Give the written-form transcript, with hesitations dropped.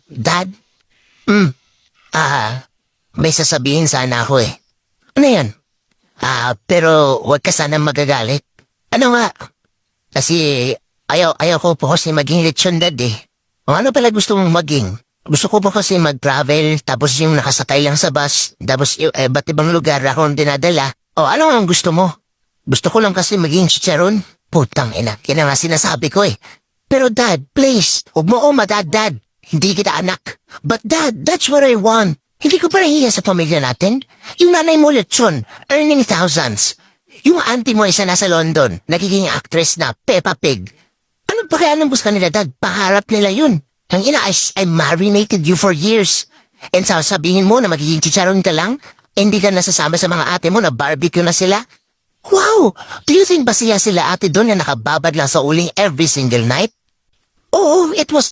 Dad? Hmm, may sasabihin sana ako eh. Ano yan? Pero huwag ka sana magagalit. Ano nga? Kasi ayaw ko po kasi maging lechon dad eh. O ano pala gusto mong maging? Gusto ko po kasi mag-travel, tapos yung nakasakay lang sa bus, tapos ba't ibang lugar akong dinadala. O ano ang gusto mo? Gusto ko lang kasi maging chicharon. Putang ina, yan ang nga sinasabi ko eh. Pero dad, please, huwag mo ako madad-dad. Hindi kita anak. But dad, that's what I want. Hindi ko pa nahiya sa pamilya natin. Yung nanay mo lechon, earning thousands. Yung auntie mo isa nasa London, nagiging actress na Peppa Pig. Ano pa kaya nang gusto nila dad? Pangarap nila yun. Ang ina, I marinated you for years. And sasabihin mo na magiging chicharon ka lang? Hindi ka nasasama sa mga ate mo na barbecue na sila? Wow! Do you think basiya sila ate doon na nakababad lang sa uling every single night? Oo, it was